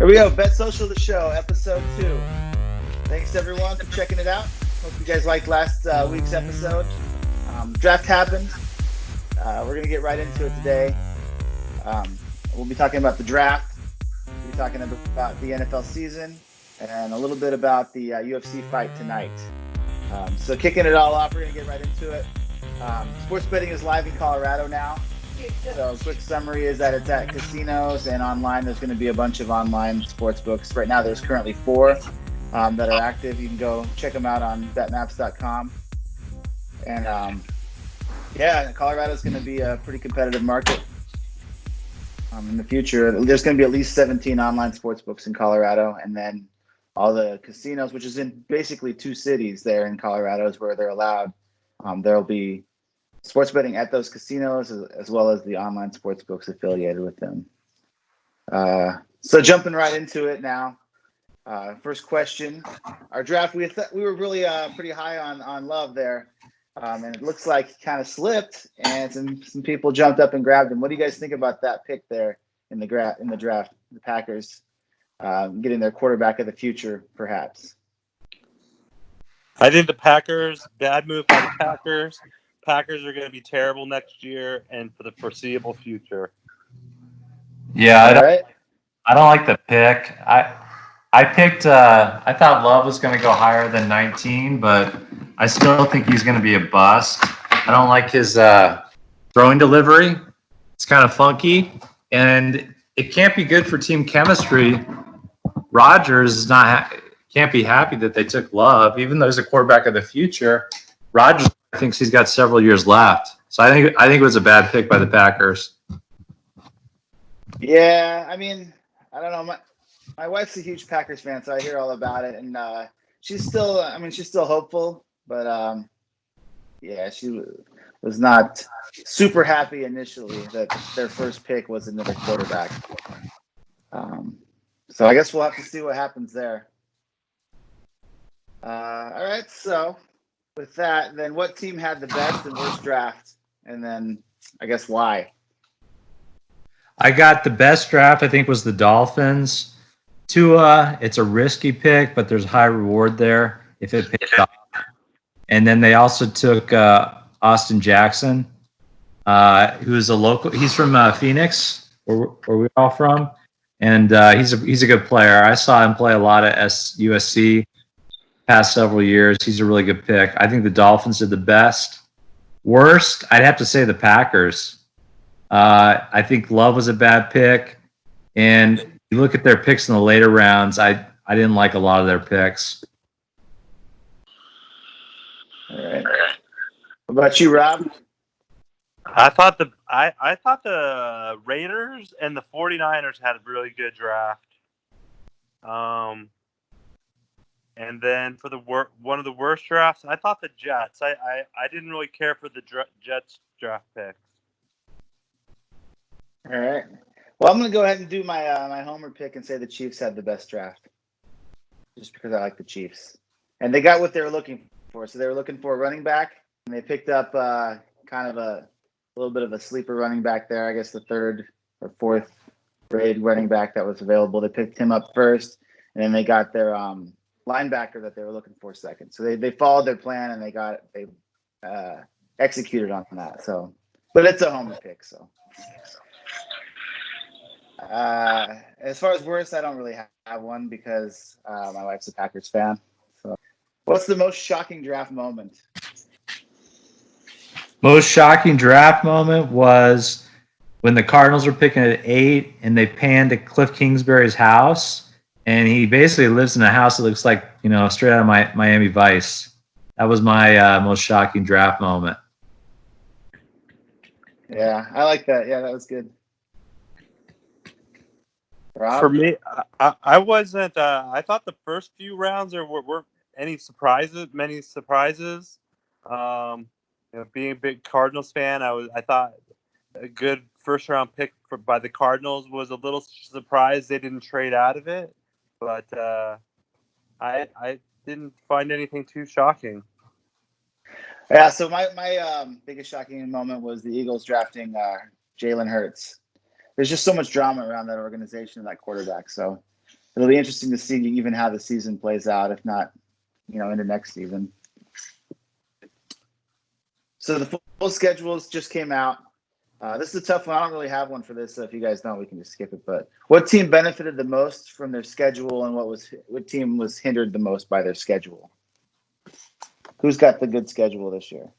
Here we go, Bet Social the Show, episode 2. Thanks everyone for checking it out. Hope you guys liked last week's episode. Draft happened. We're going to get right into it today. We'll be talking about the draft. We'll be talking about the NFL season and a little bit about the UFC fight tonight. So kicking it all off, we're going to get right into it. Sports betting is live in Colorado now. So a quick summary is that it's at casinos and online. There's going to be a bunch of online sports books. Right now there's currently 4 that are active. You can go check them out on BETMAPS.com. And Colorado is going to be a pretty competitive market in the future. There's going to be at least 17 online sports books in Colorado, and then all the casinos, which is in basically 2 cities there in Colorado is where they're allowed. There'll be sports betting at those casinos as well as the online sports books affiliated with them. So jumping right into it now. First question. Our draft, we were really pretty high on Love there. And it looks like he kind of slipped and some people jumped up and grabbed him. What do you guys think about that pick there in the draft, the Packers getting their quarterback of the future, perhaps? I think the Packers, bad move by the Packers. Packers are going to be terrible next year and for the foreseeable future. Yeah, I don't like the pick. I picked. I thought Love was going to go higher than 19, but I still think he's going to be a bust. I don't like his throwing delivery. It's kind of funky, and it can't be good for team chemistry. Rodgers can't be happy that they took Love, even though he's a quarterback of the future. Rodgers thinks he's got several years left, so I think it was a bad pick by the Packers. Yeah, I mean, I don't know. My wife's a huge Packers fan, so I hear all about it, and she's still hopeful, but she was not super happy initially that their first pick was another quarterback. So I guess we'll have to see what happens there. All right, so with that, then what team had the best and worst draft, and then I guess why? I got the best draft, I think, was the Dolphins. Tua, it's a risky pick, but there's high reward there if it pays off. And then they also took Austin Jackson, who's a local. He's from Phoenix, where we're all from, and he's a good player. I saw him play a lot at USC past several years. He's a really good pick. I think the Dolphins did the best. Worst, I'd have to say the Packers. I think Love was a bad pick, and you look at their picks in the later rounds. I didn't like a lot of their picks. All right. What about you, Rob? I thought the Raiders and the 49ers had a really good draft. And then for one of the worst drafts, I thought the Jets. I didn't really care for the Jets draft picks. All right. Well, I'm going to go ahead and do my my homer pick and say the Chiefs had the best draft, just because I like the Chiefs. And they got what they were looking for. So they were looking for a running back, and they picked up kind of a little bit of a sleeper running back there. I guess the 3rd or 4th grade running back that was available. They picked him up first, and then they got their linebacker that they were looking for second. So they followed their plan, and they executed on that. So, but it's a homer pick, so. As far as worst, I don't really have one because my wife's a Packers fan. So, what's the most shocking draft moment? Most shocking draft moment was when the Cardinals were picking at 8 and they panned to Cliff Kingsbury's house, and he basically lives in a house that looks like, straight out of Miami Vice. That was my most shocking draft moment. Yeah, I like that. Yeah, that was good. Rob? For me, I wasn't. I thought the first few rounds weren't many surprises. Being a big Cardinals fan, I thought a good first round pick by the Cardinals was a little surprised they didn't trade out of it, but I didn't find anything too shocking. Yeah, so my biggest shocking moment was the Eagles drafting Jalen Hurts. There's just so much drama around that organization and that quarterback. So it'll be interesting to see even how the season plays out, if not, into next season. So the full schedules just came out. This is a tough one. I don't really have one for this, so if you guys don't, we can just skip it. But what team benefited the most from their schedule, and what team was hindered the most by their schedule? Who's got the good schedule this year?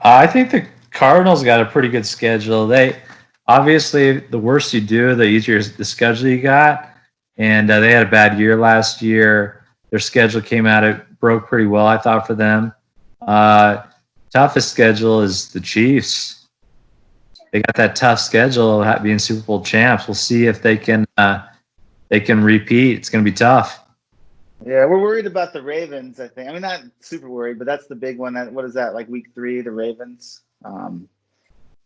I think the Cardinals got a pretty good schedule. They obviously, the worse you do, the easier the schedule you got. And they had a bad year last year. Their schedule came out, it broke pretty well, I thought, for them. Toughest schedule is the Chiefs. They got that tough schedule, being Super Bowl champs. We'll see if they can repeat. It's going to be tough. Yeah, we're worried about the Ravens, I think. I mean, not super worried, but that's the big one. What is that, like week 3, the Ravens?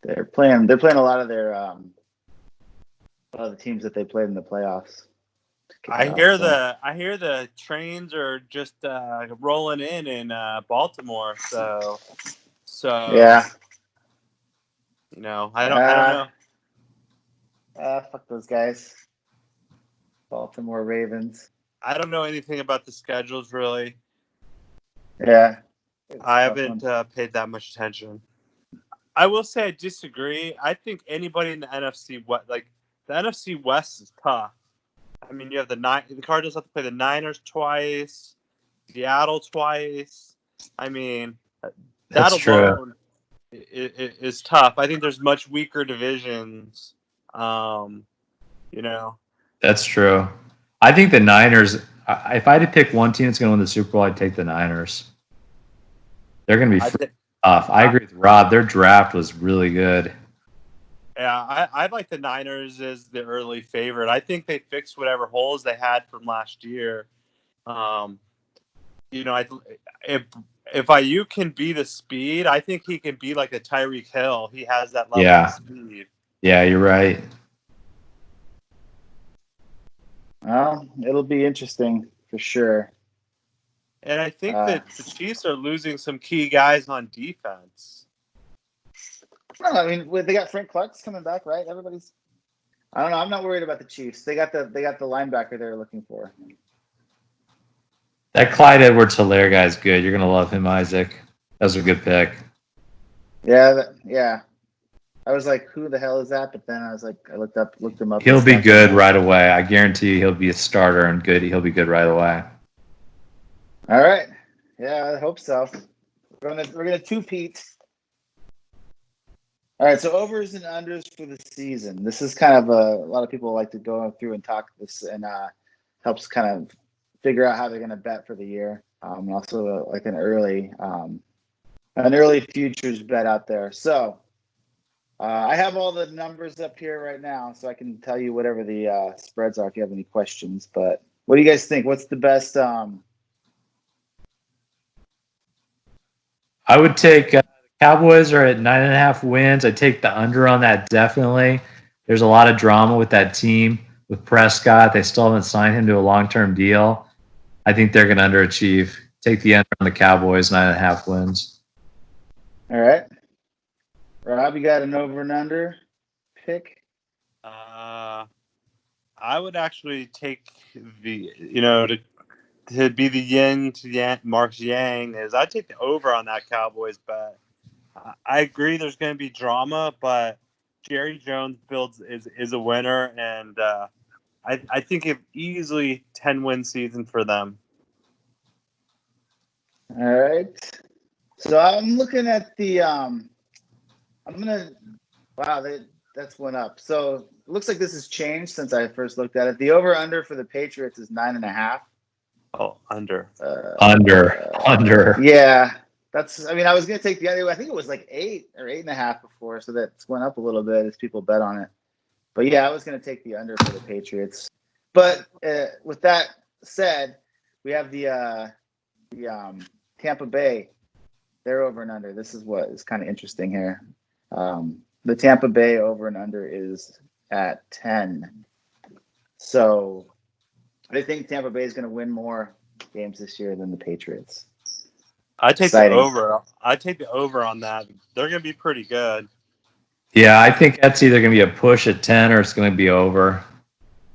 They're playing a lot of their the teams that they played in the playoffs. I hear the trains are just rolling in Baltimore. So yeah. I don't know. Fuck those guys. Baltimore Ravens. I don't know anything about the schedules really. Yeah. I haven't paid that much attention. I will say I disagree. I think anybody in the NFC West, like the NFC West, is tough. I mean, you have the Cardinals have to play the Niners twice, Seattle twice. I mean, that alone is tough. I think there's much weaker divisions. That's true. I think the Niners, if I had to pick one team that's going to win the Super Bowl, I'd take the Niners. They're going to be tough. I agree with Rob. Their draft was really good. Yeah, I like the Niners as the early favorite. I think they fixed whatever holes they had from last year. If IU can be the speed, I think he can be like a Tyreek Hill. He has that level of speed. Yeah, you're right. Well, it'll be interesting for sure. And I think that the Chiefs are losing some key guys on defense. No, I mean they got Frank Clark's coming back, right? I don't know. I'm not worried about the Chiefs. They got the linebacker they're looking for. That Clyde Edwards-Helaire guy's good. You're gonna love him, Isaac. That was a good pick. Yeah. I was like, who the hell is that? But then I was like, I looked him up. He'll be good right away. I guarantee you he'll be a starter and good. He'll be good right away. All right. Yeah, I hope so. We're gonna two-peat. All right, so overs and unders for the season. This is kind of a lot of people like to go through and talk this, and helps kind of figure out how they're going to bet for the year. And also like an early futures bet out there. So I have all the numbers up here right now, so I can tell you whatever the spreads are if you have any questions. But what do you guys think? What's the best? I would take Cowboys are at 9.5 wins. I take the under on that definitely. There's a lot of drama with that team with Prescott. They still haven't signed him to a long-term deal. I think they're going to underachieve. Take the under on the Cowboys, 9.5 wins. All right. Rob, you got an over and under pick? I would actually take the, to be the yin to yang, Mark's yang, is I'd take the over on that Cowboys bet. I agree there's going to be drama, but Jerry Jones is a winner, and I think it easily 10-win season for them. All right. So I'm looking at the that's went up. So it looks like this has changed since I first looked at it. The over under for the Patriots is 9.5. Oh, under. Under. Yeah. I was going to take the other. I think it was like 8 or 8.5 before, so that's went up a little bit as people bet on it. But yeah, I was going to take the under for the Patriots. But with that said, we have the Tampa Bay. They're over and under. This is what is kind of interesting here. The Tampa Bay over and under is at 10. So I think Tampa Bay is going to win more games this year than the Patriots. I take the over. I take the over on that. They're going to be pretty good. Yeah, I think that's either going to be a push at 10 or it's going to be over.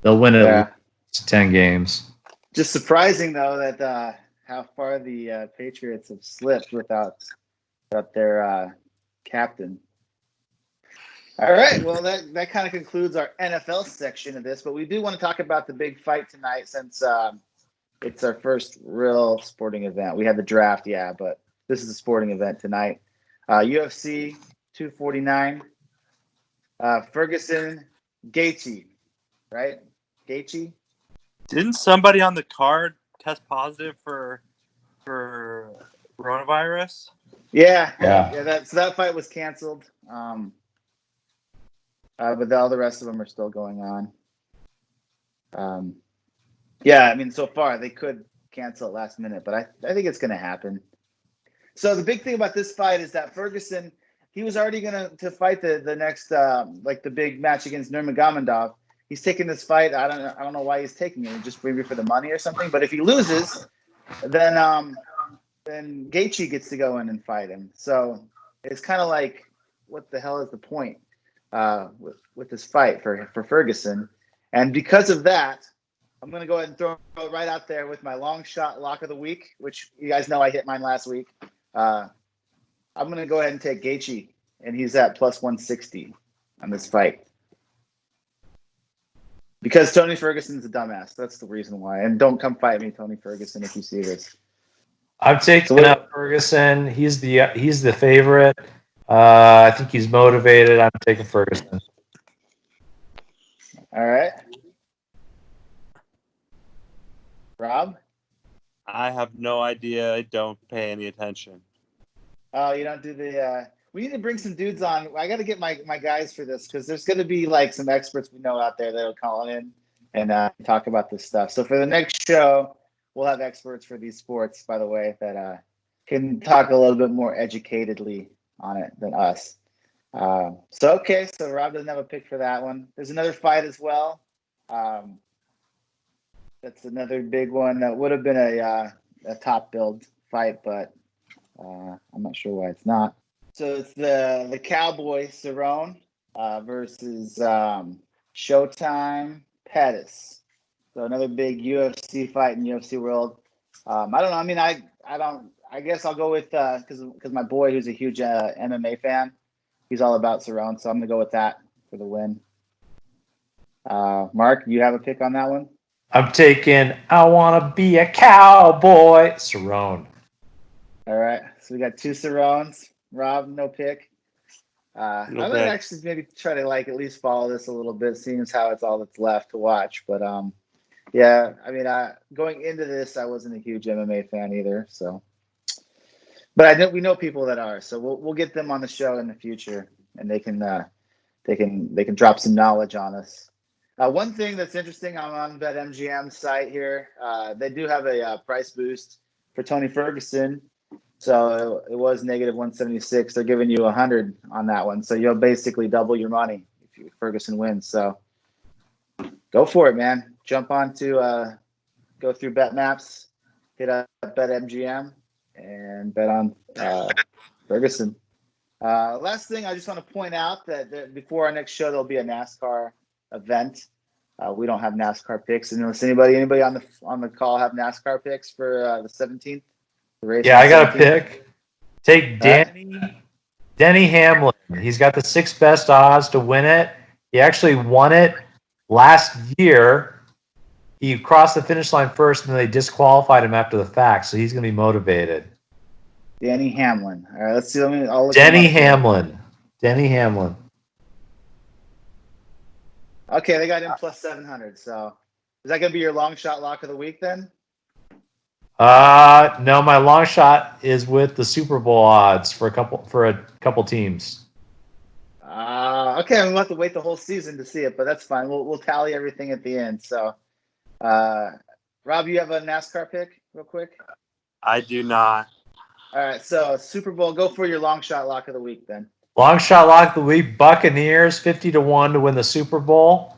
They'll win it It's 10 games. Just surprising though that how far the Patriots have slipped without their captain. All right, well that kind of concludes our NFL section of this, but we do want to talk about the big fight tonight since it's our first real sporting event. We had the draft, yeah, but this is a sporting event tonight. UFC 249, Ferguson, Gaethje, right? Gaethje. Didn't somebody on the card test positive for coronavirus? Yeah. That fight was canceled. But all the rest of them are still going on. Yeah, I mean, so far they could cancel it last minute, but I think it's going to happen. So the big thing about this fight is that Ferguson, he was already going to fight the next like the big match against Nurmagomedov. He's taking this fight. I don't know why he's taking it. Just maybe for the money or something. But if he loses, then Gaethje gets to go in and fight him. So it's kind of like, what the hell is the point with this fight for Ferguson? And because of that, I'm going to go ahead and throw it right out there with my long shot lock of the week, which you guys know I hit mine last week. I'm going to go ahead and take Gaethje, and he's at plus 160 on this fight. Because Tony Ferguson's a dumbass. That's the reason why. And don't come fight me, Tony Ferguson, if you see this. I'm taking out Ferguson. He's the favorite. I think he's motivated. I'm taking Ferguson. All right. Rob? I have no idea. I don't pay any attention. Oh, you don't do the we need to bring some dudes on. I got to get my guys for this because there's going to be like some experts we know out there that'll call in and talk about this stuff. So for the next show, we'll have experts for these sports, by the way, that can talk a little bit more educatedly on it than us. So Rob doesn't have a pick for that one. There's another fight as well. That's another big one that would have been a top build fight, but I'm not sure why it's not. So it's the Cowboy Cerrone versus Showtime Pettis. So another big UFC fight in UFC world. I don't know. I mean, I guess I'll go with because my boy, who's a huge MMA fan, he's all about Cerrone. So I'm gonna go with that for the win. Mark, you have a pick on that one? I'm taking I Want to Be a Cowboy, Cerrone. All right. So we got two Cerrones. Rob, no pick. I'm going to actually maybe try to at least follow this a little bit, seeing as how it's all that's left to watch. But yeah, I mean, going into this, I wasn't a huge MMA fan either. So, but we know people that are. So we'll get them on the show in the future, and they can drop some knowledge on us. One thing that's interesting, I'm on BetMGM's site here. They do have a price boost for Tony Ferguson. So it was negative 176. They're giving you 100 on that one. So you'll basically double your money if Ferguson wins. So go for it, man. Jump on to go through BETMAPS, hit up BetMGM, and bet on Ferguson. Last thing, I just want to point out that before our next show, there'll be a NASCAR event. We don't have NASCAR picks. And unless anybody on the call have NASCAR picks for the 17th? Yeah, I got a pick. Take Denny Hamlin. He's got the 6th best odds to win it. He actually won it last year. He crossed the finish line first, and then they disqualified him after the fact. So he's going to be motivated. Denny Hamlin. All right, let's see. Denny Hamlin. Okay, they got him plus 700. So is that going to be your long shot lock of the week then? No, my long shot is with the Super Bowl odds for a couple teams. Okay, we'll have to wait the whole season to see it, but that's fine. We'll tally everything at the end. So, Rob, you have a NASCAR pick, real quick? I do not. All right, so Super Bowl. Go for your long shot lock of the week then. Long shot lock of the week: Buccaneers 50-1 to win the Super Bowl.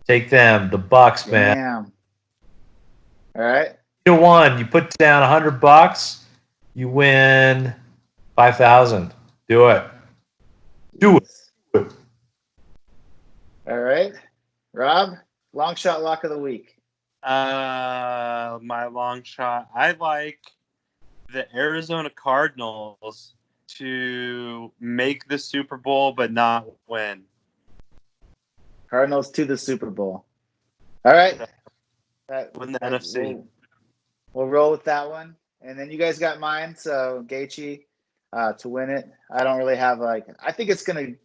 Take them, the Bucs, man. Damn. All right. 1, you put down $100, you win 5,000. Do it. Do it. All right, Rob. Long shot lock of the week. My long shot. I like the Arizona Cardinals to make the Super Bowl but not win. Cardinals to the Super Bowl. All right. Win the NFC. We'll roll with that one. And then you guys got mine. So Gaethje to win it. I don't really have I don't think it's gonna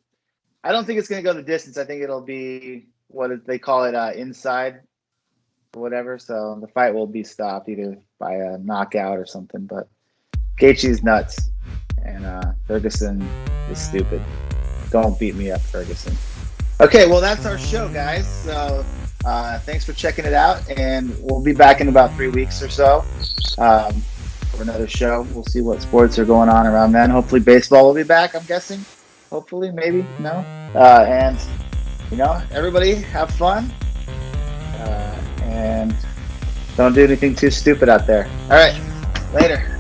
go the distance. I think it'll be they call it inside or whatever. So the fight will be stopped either by a knockout or something. But Gaethje's nuts, and Ferguson is stupid. Don't beat me up, Ferguson. Okay, well that's our show, guys. So thanks for checking it out, and we'll be back in about 3 weeks or so for another show. We'll see what sports are going on around then. Hopefully baseball will be back, I'm guessing. Hopefully, maybe, no. And, everybody have fun. And don't do anything too stupid out there. All right, later.